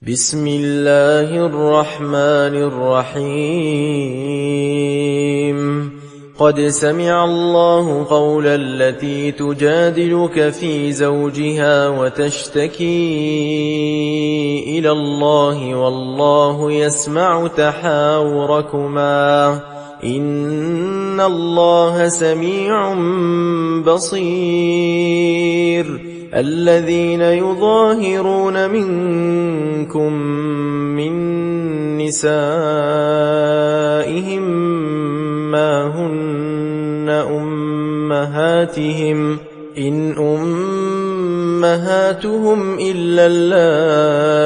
بسم الله الرحمن الرحيم قد سمع الله قول التي تجادلك في زوجها وتشتكي إلى الله والله يسمع تحاوركما إن الله سميع بصير الذين يظاهرون منكم من نسائهم ما هن أمهاتهم إن أمهاتهم إلا اللائي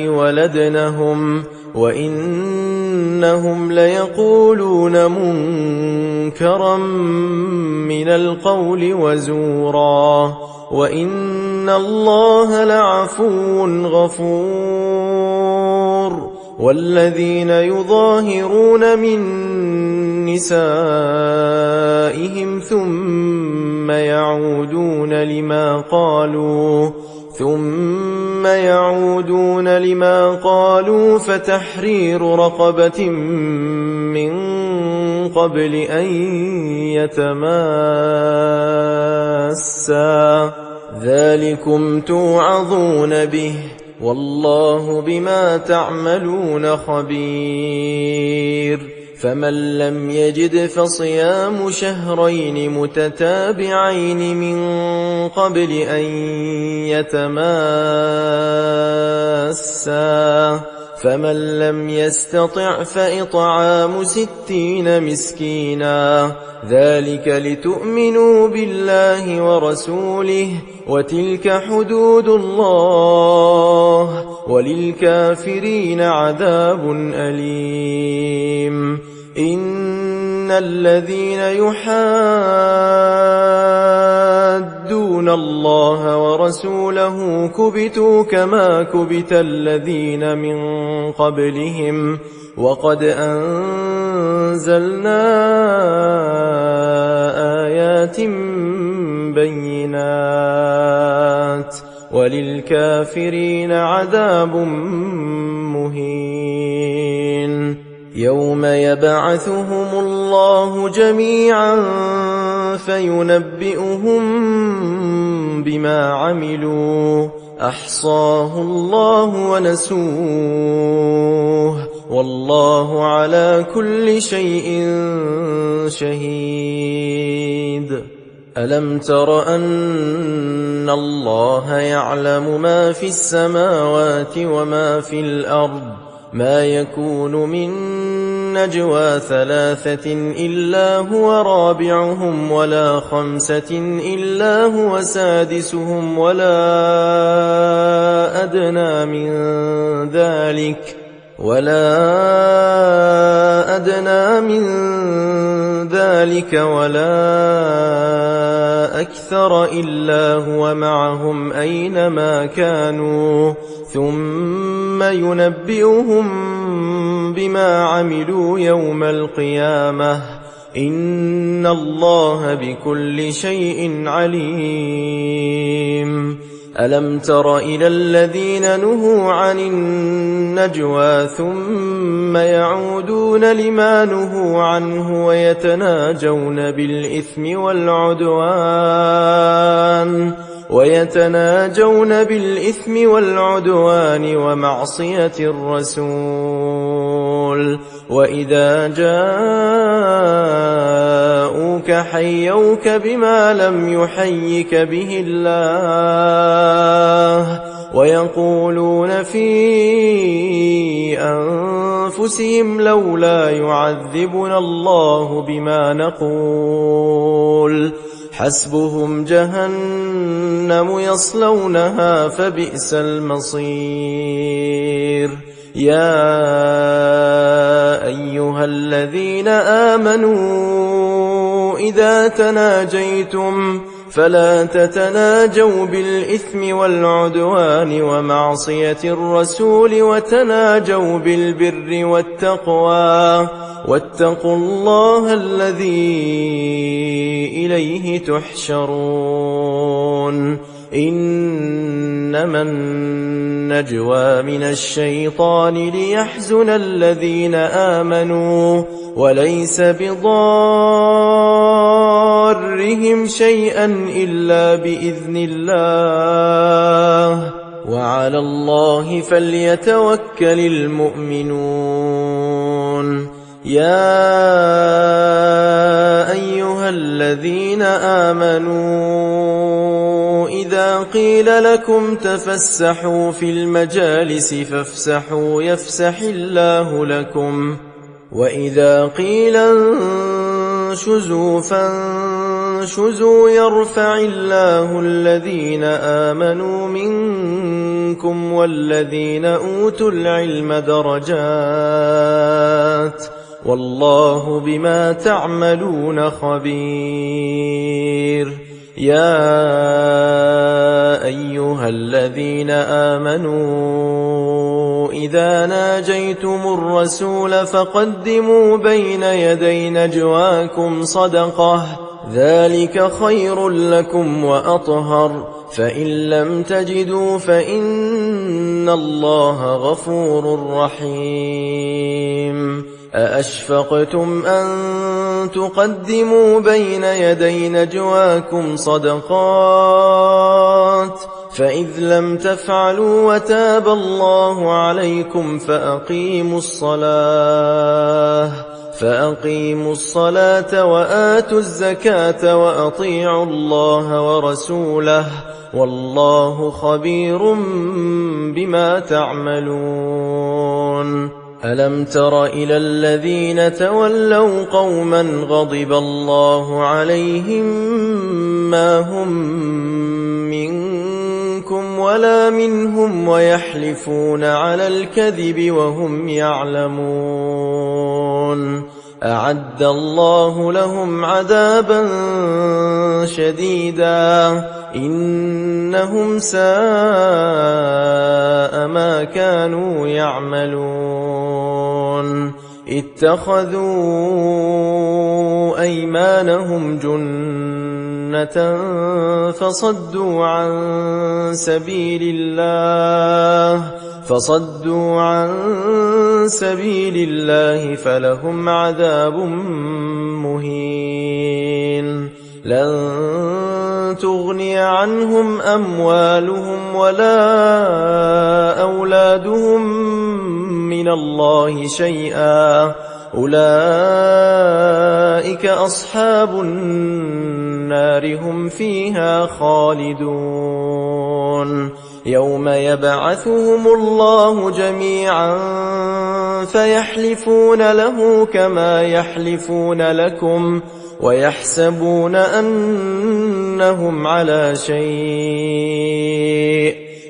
ولدنهم وإنهم ليقولون منكرا من القول وزورا وإن الله لعفو غفور والذين يظاهرون من نسائهم ثم يعودون لما قالوا فتحرير رقبة من قبل أن يتماسا ذلكم توعظون به والله بما تعملون خبير فمن لم يجد فصيام شهرين متتابعين من قبل أن يتماسا فمن لم يستطع فإطعام 60 مسكينا ذلك لتؤمنوا بالله ورسوله وتلك حدود الله وللكافرين عذاب أليم إن الذين يحادون الله ورسوله كبتوا كما كبت الذين من قبلهم وقد أنزلنا آيات بينات وللكافرين عذاب مهين يوم يبعثهم الله جميعا فينبئهم بما عملوا أحصاه الله ونسوه والله على كل شيء شهيد ألم تر أن الله يعلم ما في السماوات وما في الأرض ما يكون من نجوى 3 إلا هو رابعهم ولا 5 إلا هو سادسهم ولا أدنى من ذلك ولا أكثر إلا هو معهم أينما كانوا ثم ينبئهم بما عملوا يوم القيامة إن الله بكل شيء عليم ألم تر إلى الذين نهوا عن النجوى ثم يعودون لما نهوا عنه ويتناجون بالإثم والعدوان ومعصية الرسول وإذا جاءوك حيوك بما لم يحيك به الله ويقولون في أنفسهم لولا يعذبنا الله بما نقول حسبهم جهنم يصلونها فبئس المصير يا أيها الذين آمنوا إذا تناجيتم فلا تتناجوا بالإثم والعدوان ومعصية الرسول وتناجوا بالبر والتقوى واتقوا الله الذي إليه تحشرون إنما النجوى من الشيطان ليحزن الذين آمنوا وليس بضارهم شيئا إلا بإذن الله وعلى الله فليتوكل المؤمنون. يا أيها الذين آمنوا إذا قيل لكم تفسحوا في المجالس فافسحوا يفسح الله لكم وإذا قيل انشزوا فانشزوا يرفع الله الذين آمنوا منكم والذين أوتوا العلم درجات والله بما تعملون خبير. يا أيها الذين آمنوا إذا ناجيتم الرسول فقدموا بين يدي نجواكم صدقة ذلك خير لكم وأطهر فإن لم تجدوا فإن الله غفور رحيم. أأشفقتم أن تقدموا بين يدي نجواكم صدقات فإذ لم تفعلوا وتاب الله عليكم فأقيموا الصلاة وآتوا الزكاة وأطيعوا الله ورسوله والله خبير بما تعملون. ألم تر إلى الذين تولوا قوما غضب الله عليهم ما هم منكم ولا منهم ويحلفون على الكذب وهم يعلمون أعد الله لهم عذابا شديدا إنهم ساء ما كانوا يعملون. اتخذوا أيمانهم جنة فصدوا عن سبيل الله فلهم عذاب مهين. لن تغني عنهم أموالهم ولا أولادهم من الله شيئا أولئك أصحاب النار هم فيها خالدون. يوم يبعثهم الله جميعا فيحلفون له كما يحلفون لكم ويحسبون أنهم على شيء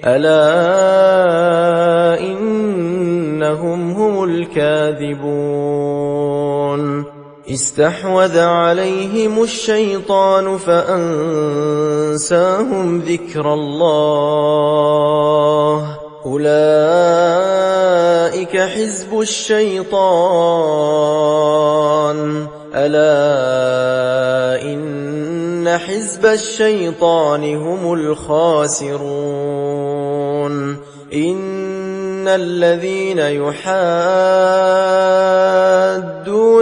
ألا إنهم هم الكاذبون. استحوذ عليهم الشيطان فأنساهم ذكر الله أولئك حزب الشيطان ألا إن حزب الشيطان هم الخاسرون. إن الذين يحادون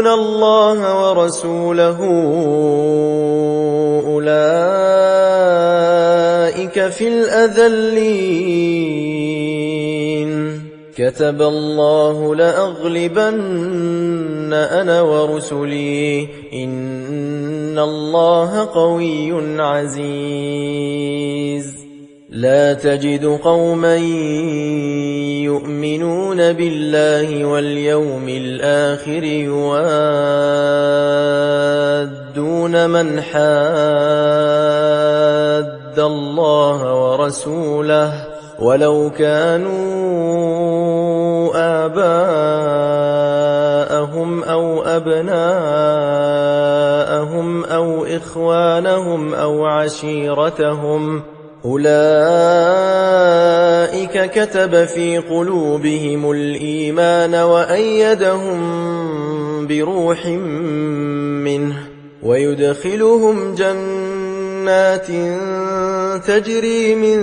الله ورسوله أولئك في الأذلين. كتب الله لأغلبن أنا ورسلي إن الله قوي عزيز. لا تجد قوما يؤمنون بالله واليوم الآخر يوادون من حاد الله ورسوله ولو كانوا آباءهم أو أبناءهم أو إخوانهم أو عشيرتهم أولئك كتب في قلوبهم الإيمان وأيدهم بروح منه ويدخلهم جنات تجري من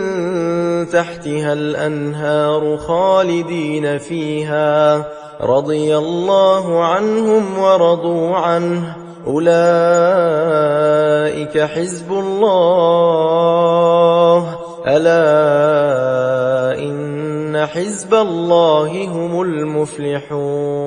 تحتها الأنهار خالدين فيها رضي الله عنهم ورضوا عنه أولئك حزب الله ألا إن حزب الله هم المفلحون